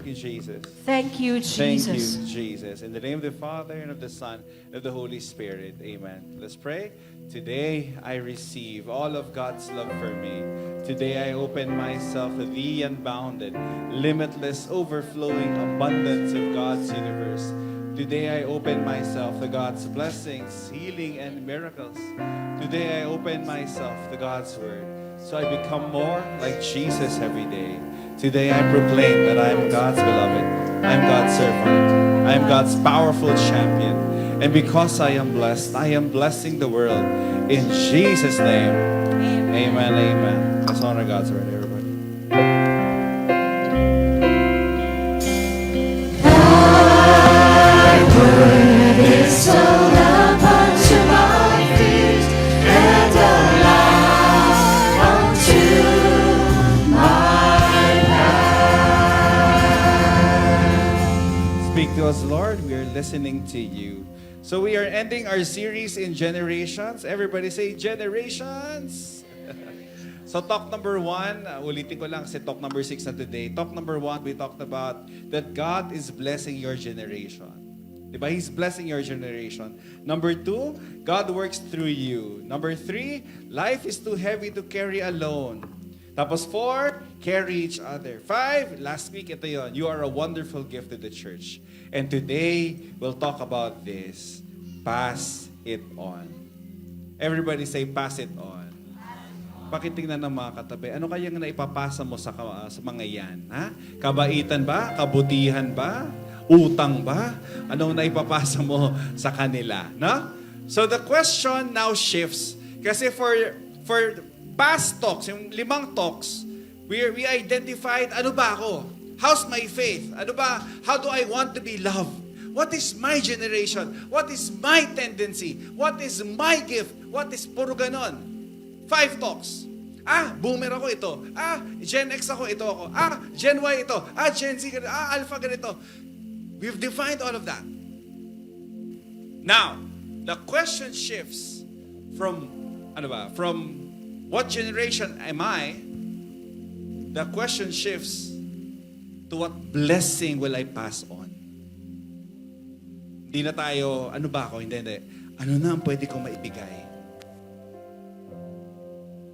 you, Jesus. Thank you, Thank you, Jesus. Jesus. In the name of the Father, and of the Son, and of the Holy Spirit. Amen. Let's pray. Today, I receive all of God's love for me. Today, I open myself to the unbounded, limitless, overflowing abundance of God's universe. Today, I open myself to God's blessings, healing, and miracles. Today, I open myself to God's Word. So I become more like Jesus every day. Today, I proclaim that I am God's beloved. I am God's servant. I am God's powerful champion. And because I am blessed, I am blessing the world. In Jesus' name, amen, amen. Let's honor God's Word, everybody. Thy word is a lamp unto my feet and a light unto my path. Speak to us, Lord. We are listening to you. So we are ending our series in generations. Everybody say generations. So talk number 1, ulitin ko lang kasi talk number 6 na today. Talk number 1, we talked about that God is blessing your generation. Diba? He's blessing your generation. Number 2, God works through you. Number 3, life is too heavy to carry alone. Tapos 4, carry each other. 5, last week, ito yon. You are a wonderful gift to the church. And today, we'll talk about this. Pass it on. Everybody say, pass it on. Pakitingnan ng mga katabi. Ano kayang naipapasa mo sa mga yan? Ha? Kabaitan ba? Kabutihan ba? Utang ba? Anong naipapasa mo sa kanila? No? So the question now shifts. Kasi for past talks, yung 5 talks, we identified, ano ba ako? How's my faith? Ano ba? How do I want to be loved? What is my generation? What is my tendency? What is my gift? What is puro ganon? 5 talks. Boomer ako ito. Gen X ako, ito ako. Gen Y ito. Gen Z ganito. Alpha ganito. We've defined all of that. Now, the question shifts from what generation am I? The question shifts to what blessing will I pass on? Hindi na tayo, ano ba ako? Hindi. Ano na ang pwede kong maibigay?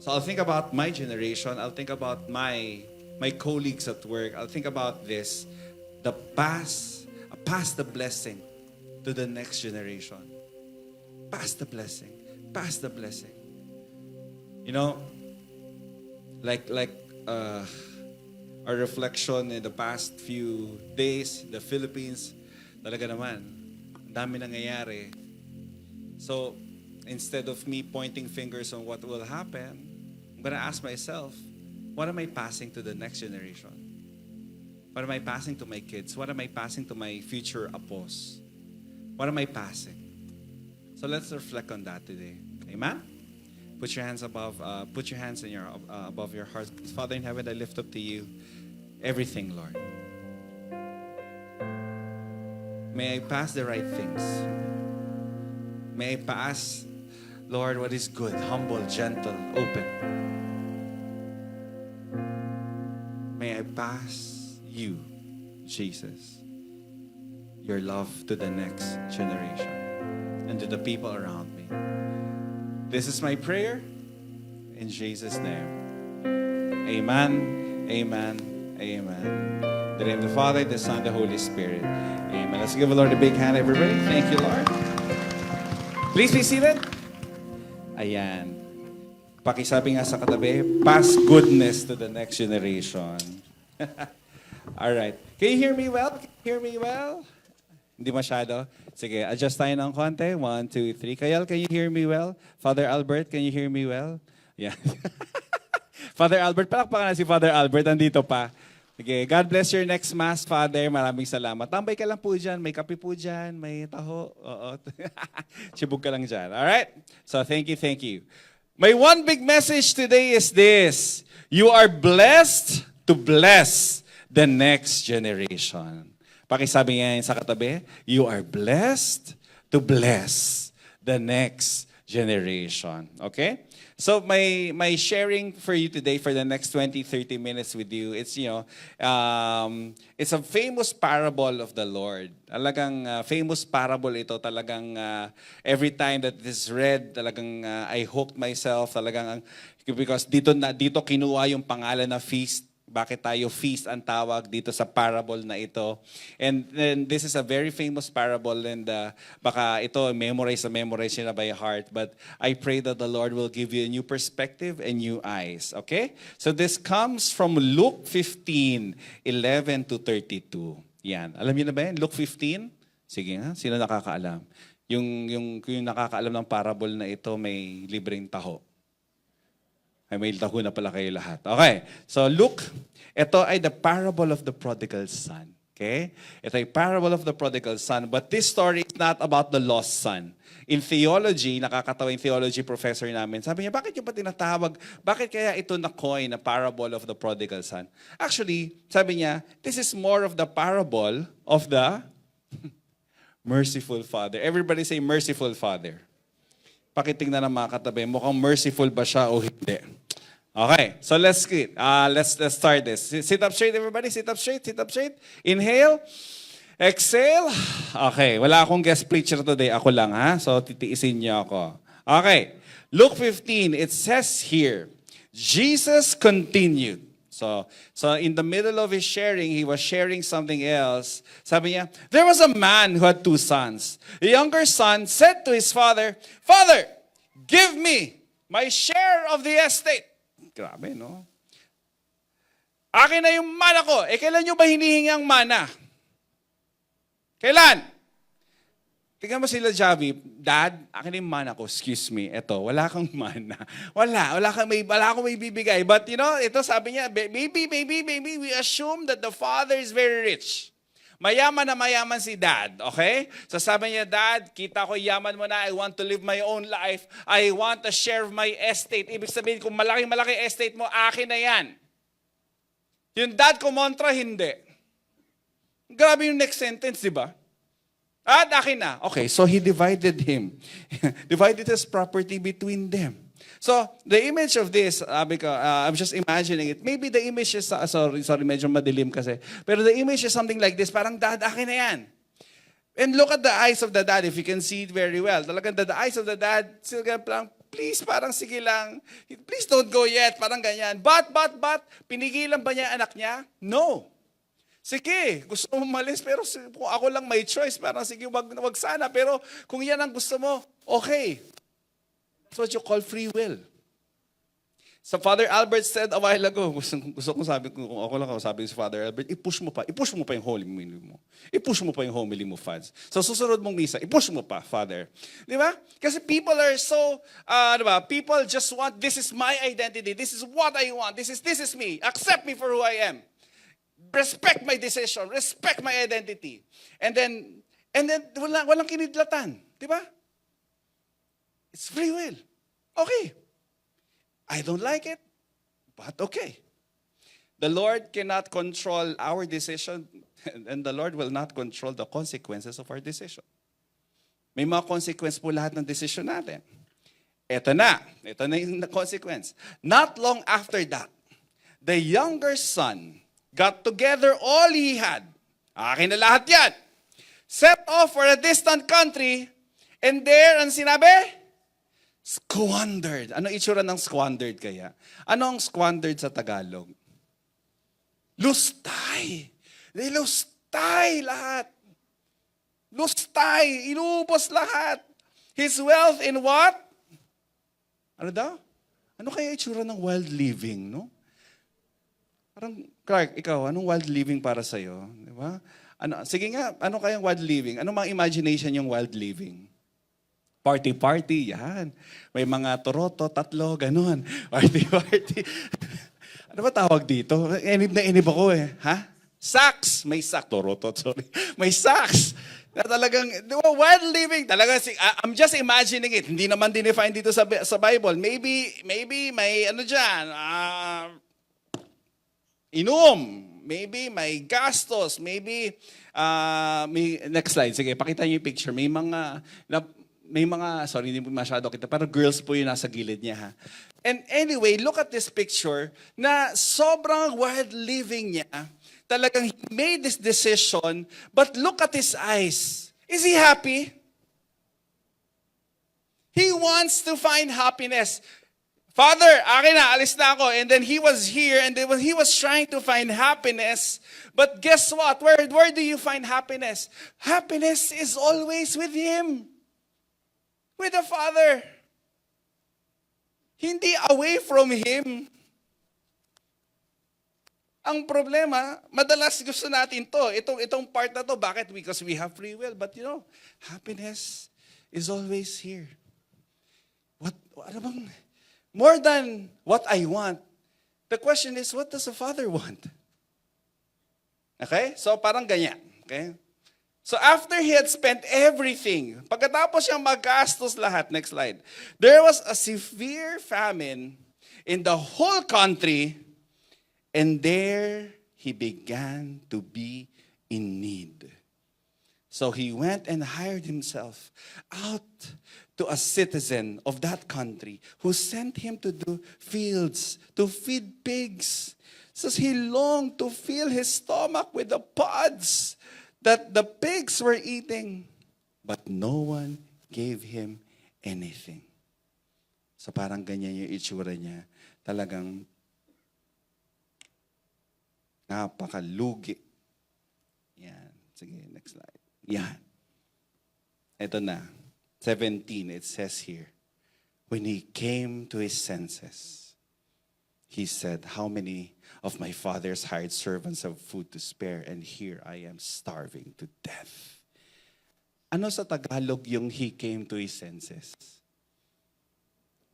So I'll think about my generation. I'll think about my colleagues at work. I'll think about this. Pass the blessing to the next generation. Pass the blessing. Pass the blessing. You know, like our reflection in the past few days, the Philippines, talaga naman, ang dami nangyayari. So, instead of me pointing fingers on what will happen, I'm gonna ask myself, what am I passing to the next generation? What am I passing to my kids? What am I passing to my future apos? What am I passing? So let's reflect on that today. Amen? Put your hands above your heart. Father in heaven, I lift up to you everything, Lord. May I pass the right things. May I pass, Lord, what is good, humble, gentle, open. May I pass you, Jesus, your love to the next generation and to the people around me. This is my prayer in Jesus' name. Amen, amen, amen. In the name of the Father, the Son, the Holy Spirit. Amen. Let's give the Lord a big hand, everybody. Thank you, Lord. Please be seated. Ayan. Pakisabi nga sa katabi, pass goodness to the next generation. All right. Can you hear me well? Can you hear me well? Hindi masyado? Sige, adjust tayo ng konti. 1, 2, 3. Kayal, can you hear me well? Father Albert, can you hear me well? Yeah. Father Albert, palakpakan na si Father Albert. Andito pa. Okay, God bless your next Mass, Father. Maraming salamat. Tambay ka lang po dyan. May kape po dyan. May taho. Oo. Sibog ka lang dyan. Alright? So, thank you, thank you. My one big message today is this. You are blessed to bless the next generation. Pakisabi nga sa katabi, you are blessed to bless the next generation. Okay? So my sharing for you today for the next 20-30 minutes with you, it's it's a famous parable of the Lord. Talagang famous parable ito. Talagang every time that this is read, talagang I hooked myself. Talagang because dito kinuha yung pangalan na feast. Bakit tayo feast ang tawag dito sa parable na ito? And then this is a very famous parable, and baka ito memorize nyo na by heart. But I pray that the Lord will give you a new perspective and new eyes. Okay? So this comes from Luke 15:11-32. Yan. Alam niyo na ba yan? Luke 15? Sige nga, sino nakakaalam? Yung nakakaalam ng parable na ito, may libreng taho. Ay, may taho na pala kayo lahat. Okay. So Luke, ito ay the parable of the prodigal son. Okay? Ito ay parable of the prodigal son. But this story is not about the lost son. In theology, nakakatawa yung theology professor namin. Sabi niya, bakit yung pa tinatawag? Bakit kaya ito na-coin na parable of the prodigal son? Actually, sabi niya, this is more of the parable of the merciful father. Everybody say merciful father. Pakitingnan ng mga katabi, mukhang merciful ba siya o hindi? Okay, so let's start this. Sit up straight, everybody. Sit up straight, sit up straight. Inhale. Exhale. Okay, wala akong guest preacher today. Ako lang, ha? So, titiisin niyo ako. Okay, Luke 15, it says here, Jesus continued. So in the middle of his sharing, he was sharing something else. Sabi niya, there was a man who had 2 sons. The younger son said to his father, Father, give me my share of the estate. Grabe, no? Akin na yung mana ko. Kailan nyo ba hinihingi ang mana? Kailan? Tingnan mo sila, Javi. Dad, akin na yung mana ko. Excuse me. Eto, wala kang mana. Wala akong may bibigay. But ito sabi niya, maybe we assume that the father is very rich. Mayaman na mayaman si dad, okay? So sabi niya, Dad, kita ko yaman mo na. I want to live my own life. I want a share of my estate. Ibig sabihin, kung malaki estate mo, akin na yan. Yung dad kumontra, hindi. Grabe yung next sentence, di ba? At akin na. Okay, so he divided divided his property between them. So, the image of this, I'm just imagining it. Maybe the image is, sorry, medyo madilim kasi. Pero the image is something like this, parang, Dad, akin na yan. And look at the eyes of the dad, if you can see it very well. Talagang the eyes of the dad, parang, please, parang sige lang. Please don't go yet, parang ganyan. But, pinigilan ba niya anak niya? No. Sige, gusto mo umalis, pero kung ako lang may choice, parang sige, wag sana. Pero kung yan ang gusto mo, okay. That's what you call free will. So Father Albert said a while ago, gusto kong sabi, kung ako lang sabi si Father Albert, i-push mo pa yung homily mo. I-push mo pa yung homily mo, Fads. So susunod mong misa, i-push mo pa, Father. Di ba? Kasi people are so, people just want, this is my identity, this is what I want, this is me, accept me for who I am. Respect my decision, respect my identity. And then walang kinidlatan. Di ba? It's free will. Okay. I don't like it, but okay. The Lord cannot control our decision, and the Lord will not control the consequences of our decision. May mga consequence po lahat ng decision natin. Ito na yung consequence. Not long after that, the younger son got together all he had. Akin na lahat yan. Set off for a distant country, and there, ang sinabi? Squandered. Ano itsura ng squandered kaya? Ano ang squandered sa Tagalog? Lustay. They lustay lahat. Lustay. Inubos lahat. His wealth in what? Ano daw? Ano kaya itsura ng wild living, no? Parang, Clark, ikaw, anong wild living para sa'yo? Di ba? Sige nga, ano kayang wild living? Ano mga imagination yung wild living? Party, yan. May mga toroto, 3, ganun. Party. Ano ba tawag dito? Inib ako eh. Ha? Sax. May sax. Toroto, sorry. May sax. Na talagang, wild living. Talaga, I'm just imagining it. Hindi naman dinefine dito sa Bible. Maybe may ano dyan, inom. Maybe may gastos. Maybe, may, next slide. Sige, pakita niyo yung picture. May mga, may mga, sorry, hindi po masyado kita, pero girls po yung nasa gilid niya, ha? And anyway, look at this picture na sobrang wild living niya. Talagang he made this decision, but look at his eyes. Is he happy? He wants to find happiness. Father, akin na, alis na ako. And then he was here and he was trying to find happiness. But guess what? Where do you find happiness? Happiness is always with Him. With the Father. Hindi away from Him. Ang problema, madalas gusto natin to. Itong part na to, bakit? Because we have free will. But happiness is always here. Ano bang... More than what I want, the question is, what does the Father want? Okay? So parang ganyan. Okay? So after he had spent everything, pagkatapos siyang maggastos lahat, next slide, there was a severe famine in the whole country, and there he began to be in need. So he went and hired himself out to a citizen of that country who sent him to do fields, to feed pigs. Says he longed to fill his stomach with the pods that the pigs were eating. But no one gave him anything. So parang ganyan yung itsura niya. Talagang napakalugi. Yan. Sige, next slide. Yan. Ito na. 17, it says here, when he came to his senses, he said, how many of my father's hired servants have food to spare, and here I am starving to death. Ano sa Tagalog yung he came to his senses?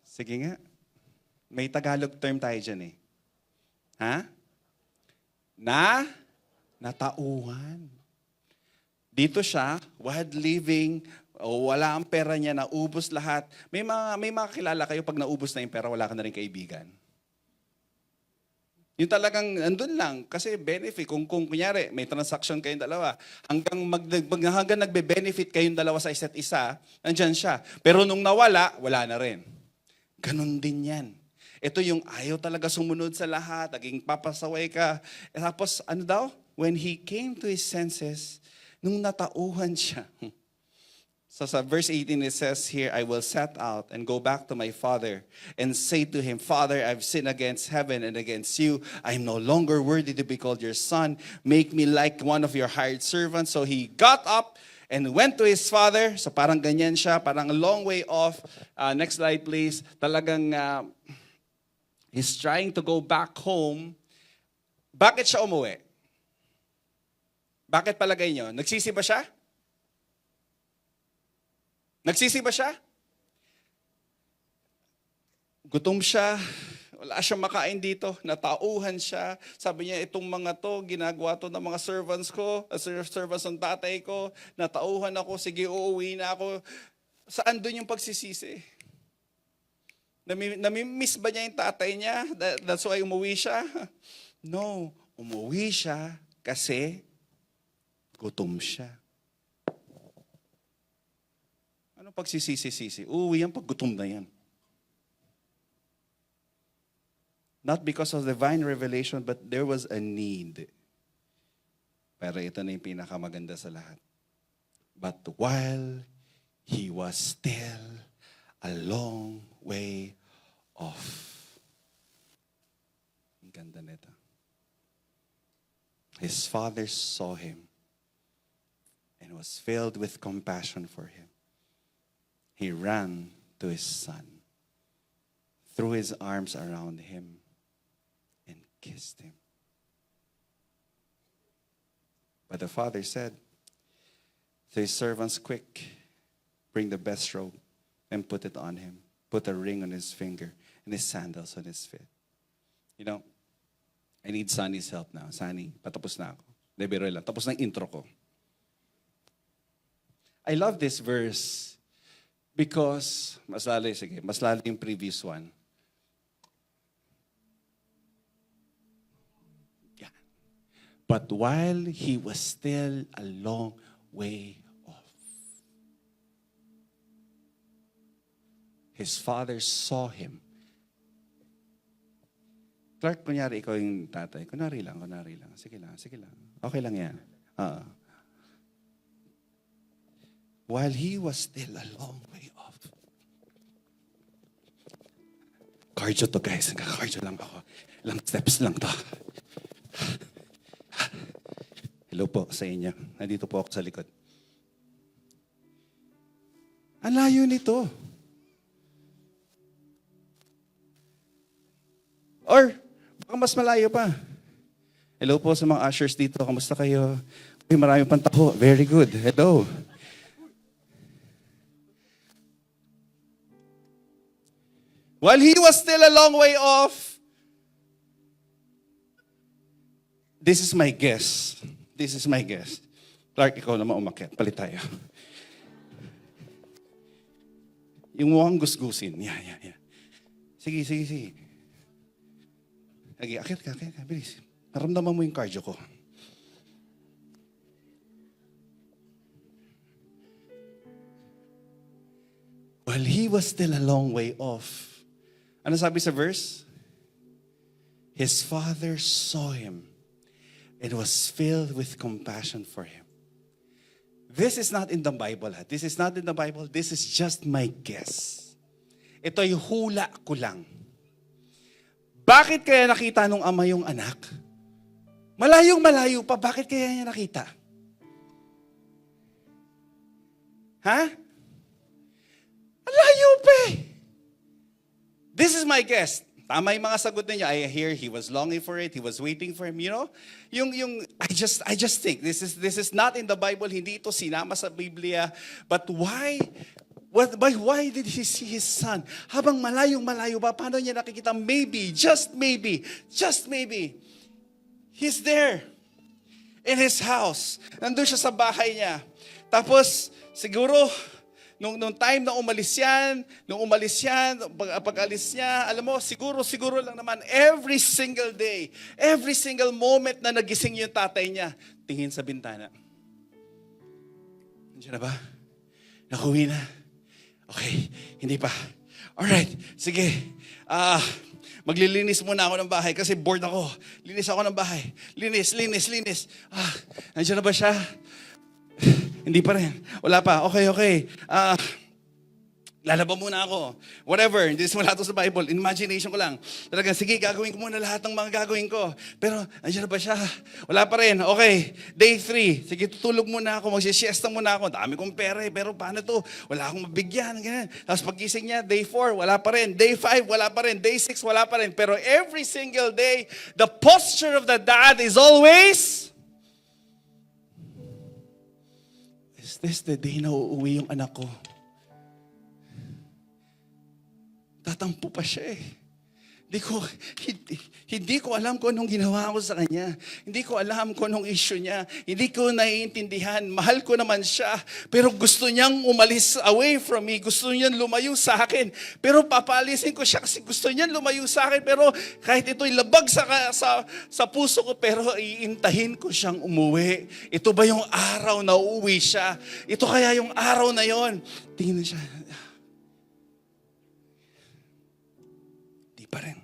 Sige nga. May Tagalog term tayo dyan eh. Ha? Natauhan. Dito siya, wild living, wala ang pera niya, naubos lahat. May mga kilala kayo pag naubos na yung pera, wala ka na rin kaibigan. Yung talagang andun lang, kasi benefit. Kung kunyari, may transaction kayong dalawa, hanggang nagbe-benefit kayong dalawa sa isa't isa, nandyan siya. Pero nung nawala, wala na rin. Ganon din yan. Ito yung ayaw talaga sumunod sa lahat, naging papasaway ka. Tapos ano daw? When he came to his senses, nung natauhan siya. So sa verse 18 it says here, I will set out and go back to my father and say to him, Father, I've sinned against heaven and against you. I am no longer worthy to be called your son. Make me like one of your hired servants. So he got up and went to his father. So parang ganyan siya, parang a long way off. Next slide please. Talagang he's trying to go back home. Bakit siya umuwi? Bakit palagay nyo? Nagsisi ba siya? Nagsisi ba siya? Gutom siya. Wala siyang makain dito. Natauhan siya. Sabi niya, itong mga to, ginagawa to ng mga servants ko, servants ng tatay ko. Natauhan ako. Sige, uuwi na ako. Saan doon yung pagsisisi? Namimiss ba niya yung tatay niya? That's why umuwi siya? No. Umuwi siya kasi gutom siya. Ano pagsisisi-sisi? Uuwi yan pag gutom na yan. Not because of divine revelation, but there was a need. Pero ito na yung pinakamaganda sa lahat. But while he was still a long way off. Ang ganda nito. His father saw him and was filled with compassion for him. He ran to his son, threw his arms around him, and kissed him. But the father said to his servants, quick, bring the best robe and put it on him. Put a ring on his finger and his sandals on his feet. You know, I need Sunny's help now. Sunny, patapos na ako. Debiro lang. Tapos na yung intro ko. I love this verse because, mas lalo yung previous one. Yeah. But while he was still a long way off. his father saw him. Clark, kunyari ikaw yung tatay. Kunwari lang. Sige lang. Okay lang yan. While he was still a long way off. Cardio to, guys. Nagka-cardio lang ako. Ilang steps lang to. Hello po sa inyo. Nandito po ako sa likod. Ang layo nito. Or, baka mas malayo pa. Hello po sa mga ushers dito. Kamusta kayo? Uy, marami pang taho. Very good. Hello. While he was still a long way off, this is my guess. Clark, ikaw naman umakyat. Palit tayo. Yung mukhang gusgusin. Yeah. Sige. Sige, akit ka. Bilis. Naramdaman mo yung cardio ko. While he was still a long way off, ano sabi sa verse? His father saw him and was filled with compassion for him. This is not in the Bible. This is not in the Bible. This is just my guess. Ito'y hula ko lang. Bakit kaya nakita nung ama yung anak? Malayong-malayo pa. Bakit kaya niya nakita? Ha? Malayo pa eh. This is my guess. Tama yung mga sagot niya. I hear he was longing for it. He was waiting for him. You know? I just think this is not in the Bible. Hindi ito sinama sa Biblia. But why did he see his son? Habang malayong-malayo ba, paano niya nakikita? Maybe, just maybe, he's there in his house. Nandun siya sa bahay niya. Tapos, siguro, nung time na umalis yan, pag-alis niya, alam mo, siguro lang naman, every single day, every single moment na nagising yung tatay niya, tingin sa bintana. Nandiyan na ba? Nakuwi na? Okay, hindi pa. Alright, sige. Maglilinis muna ako ng bahay kasi bored ako. Linis ako ng bahay. Linis. Nandiyan na ba siya? Hindi pa rin. Wala pa. Okay. Lalaba muna ako. Whatever. Hindi wala ito sa Bible. Imagination ko lang. Talagang, sige, gagawin ko muna lahat ng mga gagawin ko. Pero, nandiyan na ba siya? Wala pa rin. Okay. Day 3. Sige, tutulog muna ako. Magsisiesta muna ako. Dami kong pera eh. Pero paano to? Wala akong mabigyan. Ganyan. Tapos pagising niya, day 4, wala pa rin. Day 5, wala pa rin. Day 6, wala pa rin. Pero every single day, the posture of the dad is always, is this the day na uuwi yung anak ko? Tatampo pa siya eh. Hindi ko alam kung anong ginawa ko sa kanya. Hindi ko alam kung anong issue niya. Hindi ko naiintindihan. Mahal ko naman siya. Pero gusto niyang umalis away from me. Gusto niyang lumayo sa akin. Pero papalisin ko siya kasi gusto niyang lumayo sa akin. Pero kahit ito'y labag sa puso ko, pero iintahin ko siyang umuwi. Ito ba yung araw na uuwi siya? Ito kaya yung araw na yon? Tingnan siya. Pa rin.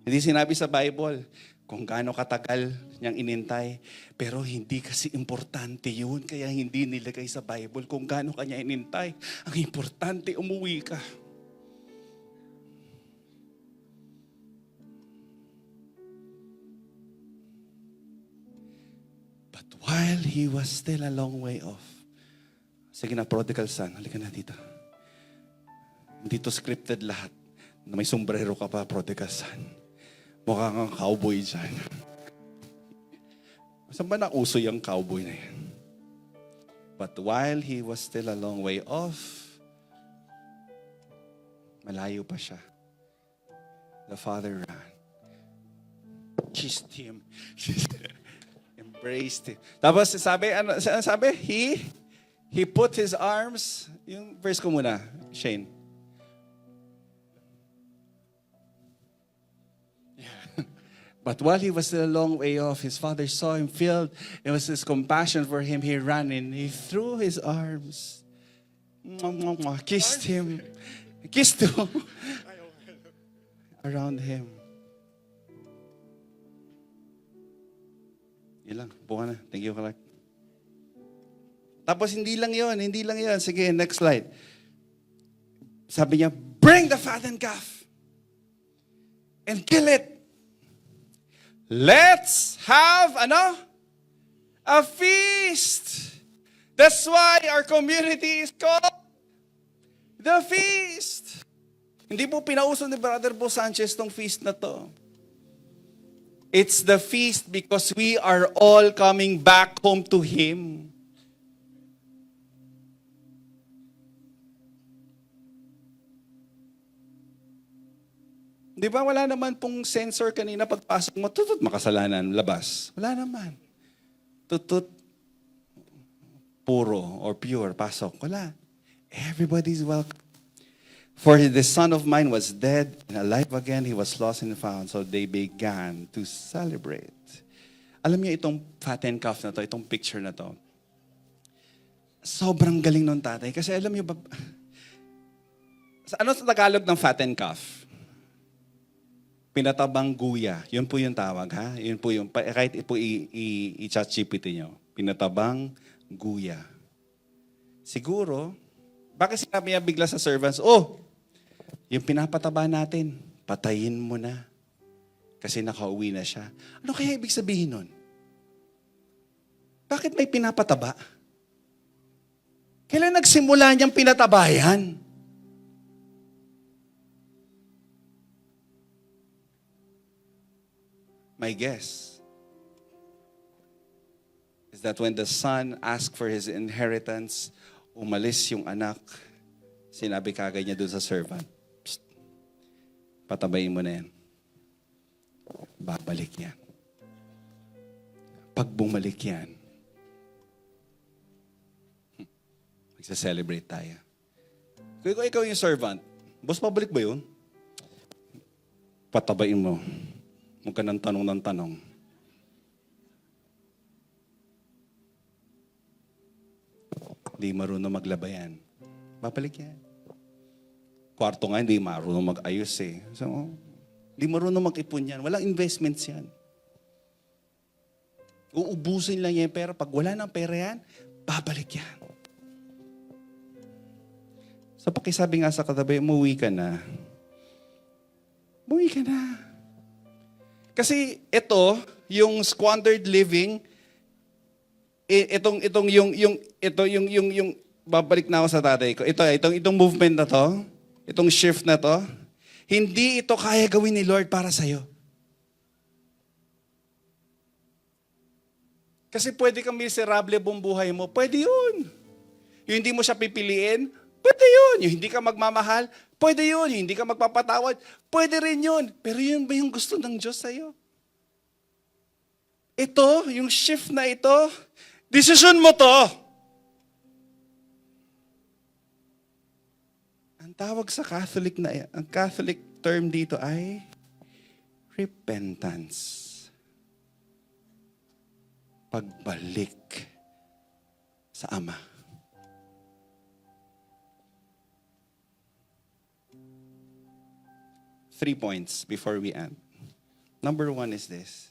Hindi sinabi sa Bible kung gaano katagal niyang inintay, pero hindi kasi importante yun, kaya hindi nilagay sa Bible kung gaano kanya inintay. Ang importante, umuwi ka. But while he was still a long way off, sige na, prodigal son, halika na dito. Dito scripted lahat. Na may sombrero ka pa, prodigal son. Mukha kang cowboy dyan. Saan ba nauso yung cowboy na yan? But while he was still a long way off, malayo pa siya. The father ran. Kissed him. Embraced him. Tapos sabi, ano sabi? He put his arms, yung verse ko muna, Shane. But while he was still a long way off, his father saw him filled. It was his compassion for him. He ran in. He threw his arms Kissed him. Kissed him. Around him. Yun lang. Buka na. Thank you, Clark. Tapos hindi lang yon. Sige, next slide. Sabi niya, bring the fattened calf and kill it. Let's have, a feast. That's why our community is called the feast. Hindi po pinauso ni Brother Bo Sanchez tong feast na to. It's the feast because we are all coming back home to Him. Di ba wala naman pong sensor kanina pagpasok mo, tutut, makasalanan, labas. Wala naman. Tutut, puro or pure, pasok. Wala. Everybody's welcome. For the son of mine was dead and alive again. He was lost and found. So they began to celebrate. Alam niyo itong fattened calf na to, itong picture na to. Sobrang galing nung tatay. Kasi alam niyo ba, ano sa Tagalog ng fattened calf? Pinatabang guya. Yun po yung tawag, ha? Yun po yung, kahit po i-chat GPT nyo. Pinatabang guya. Siguro, bakit sinabi niya bigla sa servants, yung pinapataba natin, patayin mo na. Kasi nakauwi na siya. Ano kaya ibig sabihin nun? Bakit may pinapataba? Kailan nagsimula niyang pinatabayan? My guess is that when the son asked for his inheritance, umalis yung anak, sinabi kagad niya doon sa servant, "Psst, patabayin mo na yan. Babalik yan. Pag bumalik yan, magsa-celebrate tayo." Kung ikaw yung servant, boss, pabalik ba yun? Patabayin mo. Huwag ka ng tanong. Hindi marunong maglaba yan. Babalik yan. Kwarto nga, hindi marunong mag-ayos eh. So, hindi marunong mag-ipon yan. Walang investments yan. Uubusin lang yan pera. Pag wala ng pera yan, babalik yan. So, pakisabi nga sa katabi, umuwi ka na. Umuwi ka na. Kasi ito, yung squandered living, babalik na ako sa tatay ko. Itong movement na to, itong shift na to, hindi ito kaya gawin ni Lord para sa'yo. Kasi pwede kang miserable buong buhay mo, pwede yun. Yung hindi mo siya pipiliin, pwede yun. Yung hindi ka magmamahal, pwede yun. Yung hindi ka magpapatawad, pwede rin yun. Pero yun ba yung gusto ng Diyos sa'yo? Ito, yung shift na ito, desisyon mo to. Ang tawag sa Catholic ang Catholic term dito ay repentance. Pagbalik sa Ama. Three points before we end. Number one is this.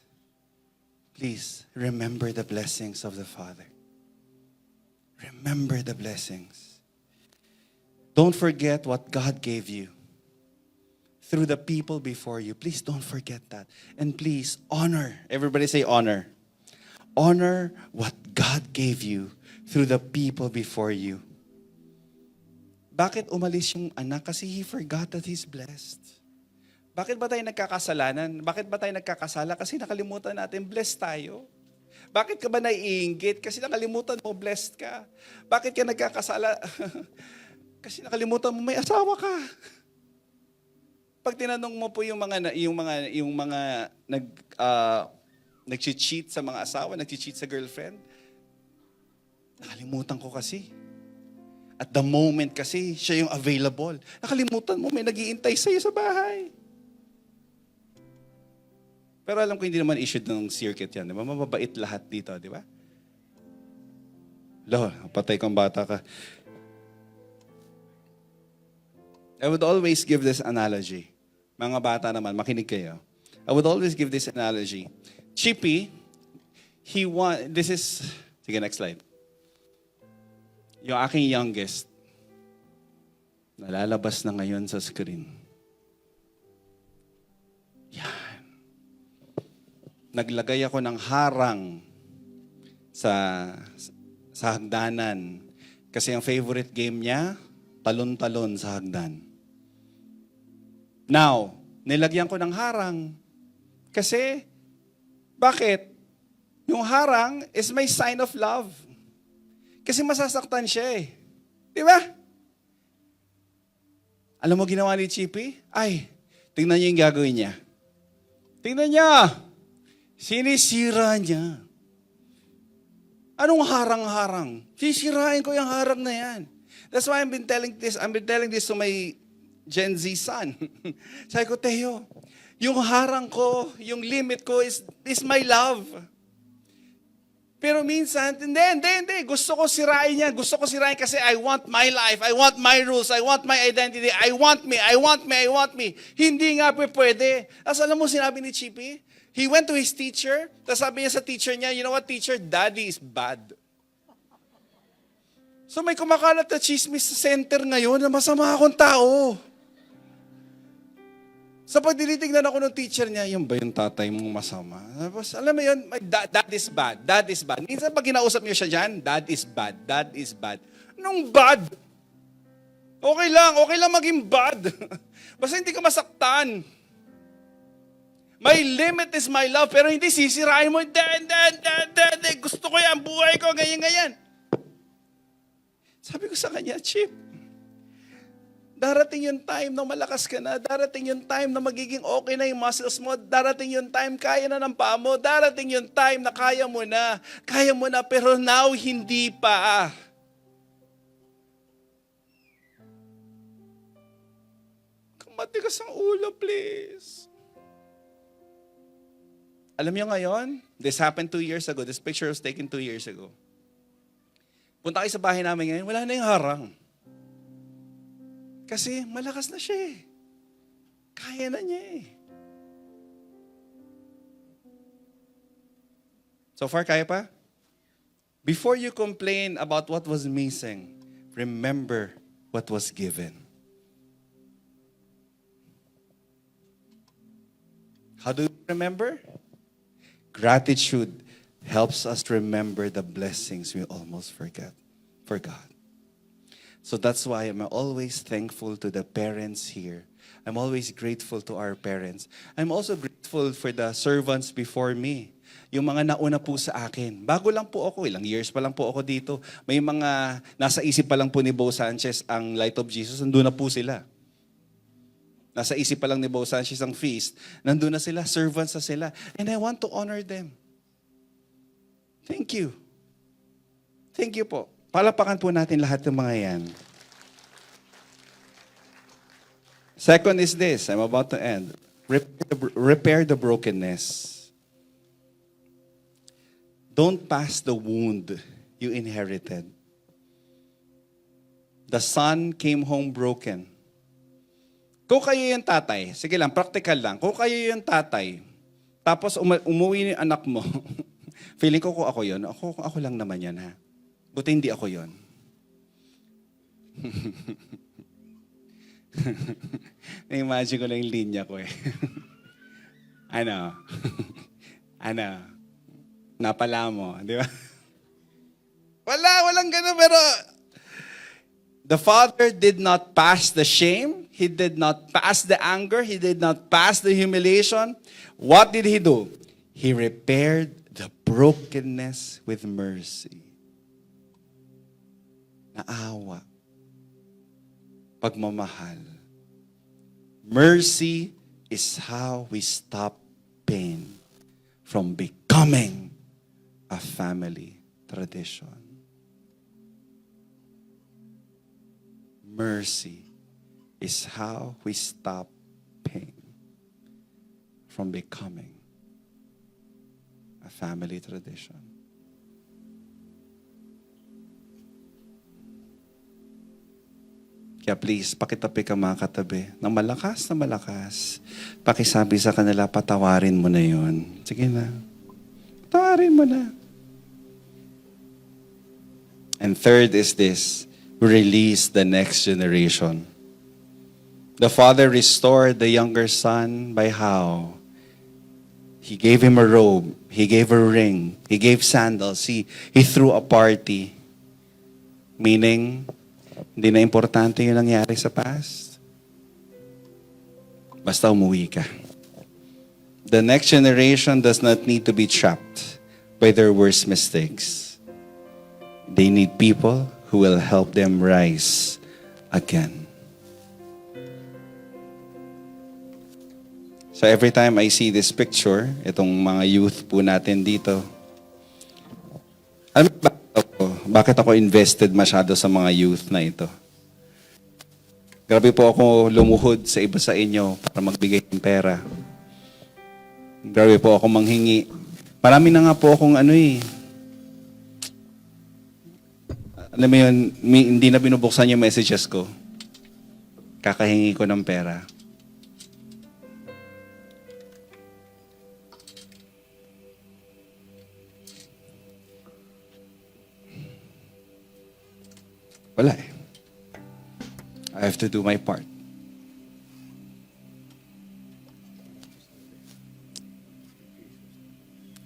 Please remember the blessings of the Father. Remember the blessings. Don't forget what God gave you through the people before you. Please don't forget that. And please honor. Everybody say honor. Honor what God gave you through the people before you. Bakit umalis yung anak? Kasi he forgot that he's blessed. Bakit ba tayo nagkakasalanan? Bakit ba tayo nagkakasala? Kasi nakalimutan natin, blessed tayo. Bakit ka ba naiinggit? Kasi nakalimutan mo, blessed ka. Bakit ka nagkakasala? Kasi nakalimutan mo, may asawa ka. Pag tinanong mo po yung mga nag-cheat sa mga asawa, nag-cheat sa girlfriend, nakalimutan ko kasi. At the moment kasi, siya yung available. Nakalimutan mo, may nag-iintay sa'yo sa bahay. Pero alam ko hindi naman issued ng circuit yan. Di ba? Mababait lahat dito, di ba? Patay kang bata ka. I would always give this analogy. Mga bata naman, makinig kayo. I would always give this analogy. Chippy, sige, next slide. Yung aking youngest, nalalabas na ngayon sa screen. Yan. Naglagay ako ng harang sa hagdanan. Kasi ang favorite game niya, talon-talon sa hagdan. Now, nilagyan ko ng harang. Kasi, bakit? Yung harang is my sign of love. Kasi masasaktan siya eh. Di ba? Alam mo ginawa ni Chippy? Ay, tingnan niyo yung gagawin niya. Tingnan niya. Sinisira niya. Anong harang-harang? Sisirain ko yung harang na yan. That's why I've been telling this to my Gen Z son. Sabi ko, Teo, yung harang ko, yung limit ko is my love. Pero minsan, hindi. Gusto ko sirain niya. Gusto ko sirain kasi I want my life. I want my rules. I want my identity. I want me. Hindi nga pwede. Tapos alam mo sinabi ni Chippy? He went to his teacher. Tapos sabi niya sa teacher niya, you know what, teacher? Daddy is bad. So may kumakalat na chismis sa center ngayon na masama akong tao. Sa pagdilitignan ako ng teacher niya, yun ba yung tatay mong masama? Tapos, alam mo yun, dad is bad. Dad is bad. Minsan pag kinausap niyo siya dyan, dad is bad. Dad is bad. Anong bad? Okay lang maging bad. Basta hindi ka masaktan. My limit is my love, pero hindi sisirain mo, gusto ko yan, buhay ko, ganyan. Sabi ko sa kanya, Chip, darating yung time na malakas ka na. Darating yung time na magiging okay na yung muscles mo. Darating yung time kaya na ng paa mo. Darating yung time na kaya mo na. Kaya mo na, pero now hindi pa. Matigas ang ulo, please. Alam niyo ngayon, this happened 2 years ago. This picture was taken 2 years ago. Punta kayo sa bahay namin ngayon, wala na yung harang. Kasi malakas na siya eh. Kaya na niya eh. So far, kaya pa? Before you complain about what was missing, remember what was given. How do you remember? Gratitude helps us remember the blessings we almost forgot. So that's why I'm always thankful to the parents here. I'm always grateful to our parents. I'm also grateful for the servants before me. Yung mga nauna po sa akin. Bago lang po ako, ilang years pa lang po ako dito. May mga nasa isip pa lang po ni Bo Sanchez ang Light of Jesus, nandun na po sila. Nasa isip pa lang ni Bo Sanchez ang feast, nandun na sila, servants na sila. And I want to honor them. Thank you. Thank you po. Palapakan po natin lahat ng mga yan. Second is this, I'm about to end. Repair the brokenness. Don't pass the wound you inherited. The son came home broken. Kung kayo yung tatay, sige lang, practical lang. Kung kayo yung tatay, tapos umuwi yung anak mo, feeling ko kung ako yun, ako lang naman yan ha. Buti hindi ako yun. Na-imagine ko lang yung linya ko eh. Ano? Napala mo, di ba? Walang ganun, pero the father did not pass the shame. He did not pass the anger. He did not pass the humiliation. What did he do? He repaired the brokenness with mercy. Naawa. Pagmamahal. Mercy is how we stop pain from becoming a family tradition. Mercy is how we stop pain from becoming a family tradition. Kaya please, pakitabi ka mga katabi. Na malakas, pakisabi sa kanila, patawarin mo na yun. Sige na. Patawarin mo na. And third is this, release the next generation. The father restored the younger son by how? He gave him a robe. He gave a ring. He gave sandals. He threw a party. Meaning, hindi na importante yung nangyari sa past. Basta umuwi ka. The next generation does not need to be trapped by their worst mistakes. They need people who will help them rise again. So every time I see this picture, itong mga youth po natin dito, alam mo bakit ako invested masyado sa mga youth na ito? Grabe po ako lumuhod sa iba sa inyo para magbigay ng pera. Grabe po ako manghingi. Marami na nga po akong alam mo yun, hindi na binubuksan yung messages ko. Kakahingi ko ng pera. Wala eh. I have to do my part.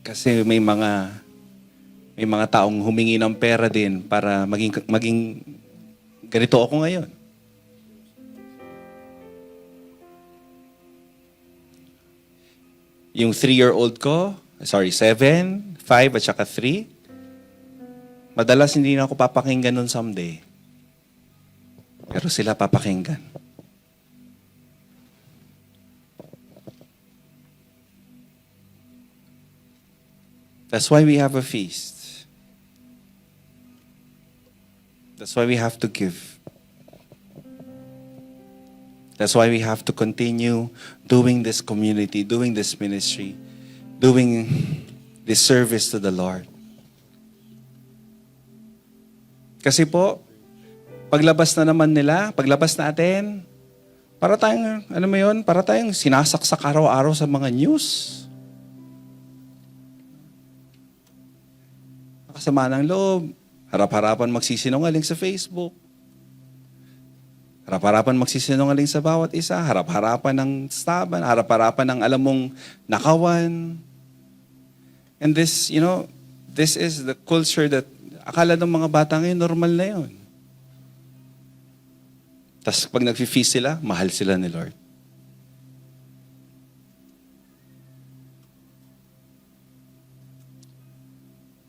Kasi may mga taong humingi ng pera din para maging ganito ako ngayon. Yung 3-year-old ko, 7, 5 at saka 3, madalas hindi na ako papakinggan nun someday. Pero sila papakinggan. That's why we have a feast. That's why we have to give. That's why we have to continue doing this community, doing this ministry, doing this service to the Lord. Kasi po, paglabas natin, para tayong, para tayong sinasaksak araw-araw sa mga news. Nakasama ng loob, harap-harapan magsisinungaling sa Facebook. Harap-harapan magsisinungaling sa bawat isa, harap-harapan ng staban, harap-harapan ng alam mong nakawan. And this, this is the culture that akala ng mga bata ngayon, normal na yun. Tapos pag nag-feast sila, mahal sila ni Lord.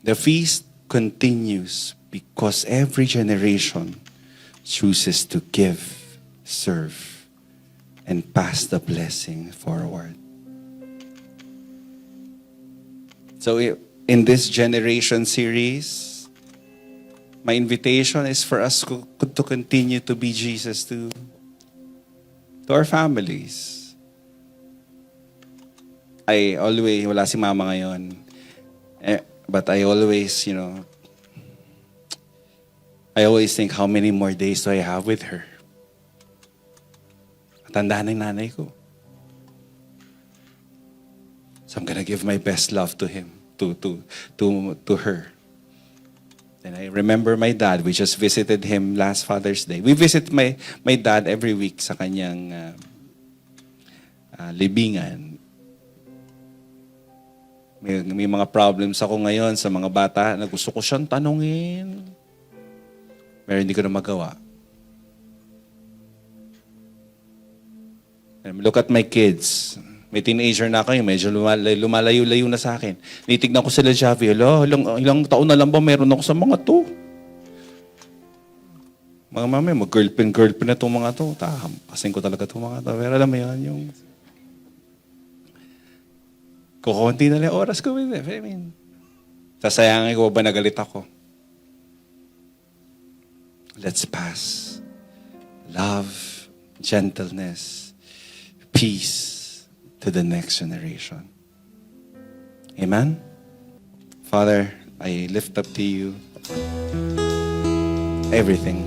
The feast continues because every generation chooses to give, serve, and pass the blessing forward. So in this generation series, my invitation is for us to continue to be Jesus to our families. Wala si mama ngayon. But I always think how many more days do I have with her? Tanda ng nanay ko. So I'm gonna give my best love to him, to her. And I remember my dad, we just visited him last Father's Day. We visit my dad every week sa kanyang libingan. May mga problems ako ngayon sa mga bata na gusto ko siyang tanungin. Pero hindi ko na magawa. And look at my kids. May teenager na kayo, medyo lumalayo-layo na sa akin. Nitignan ko sila, Javi, ilang taon na lang ba meron ako sa mga to? Mga mami, mag-girlfriend na itong mga to. Kasing ko talaga itong mga to. Pero alam mo yan, yung kukunti na lang oras ko with them. I mean, sasayangin ko ba nagalit ako? Let's pass love, gentleness, peace to the next generation. Amen? Father, I lift up to you everything.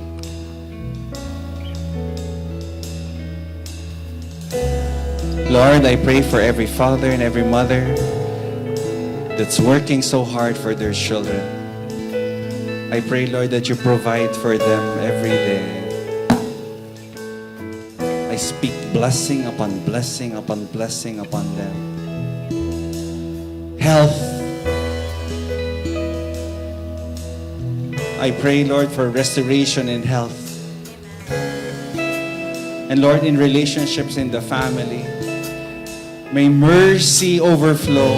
Lord, I pray for every father and every mother that's working so hard for their children. I pray, Lord, that you provide for them every day. I speak blessing upon blessing upon blessing upon them. Health. I pray, Lord, for restoration in health. And Lord, in relationships in the family, may mercy overflow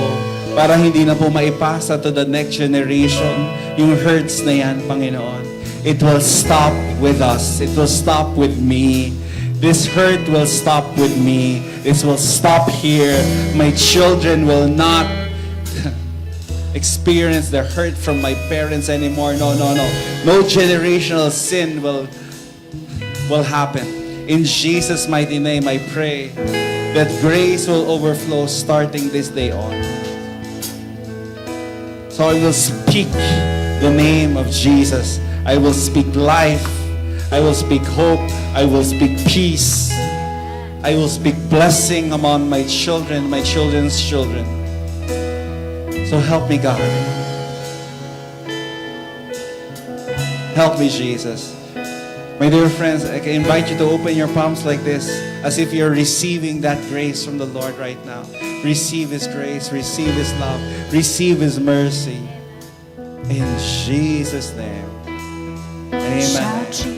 para hindi na po maipasa to the next generation yung hurts na yan, Panginoon. It will stop with us. It will stop with me. This hurt will stop with me. This will stop here. My children will not experience the hurt from my parents anymore. No. No generational sin will happen. In Jesus' mighty name, I pray that grace will overflow starting this day on. So I will speak the name of Jesus. I will speak life. I will speak hope. I will speak peace. I will speak blessing among my children, my children's children. So help me, God. Help me, Jesus. My dear friends, I can invite you to open your palms like this, as if you're receiving that grace from the Lord right now. Receive His grace, receive His love, receive His mercy. In Jesus' name. Amen.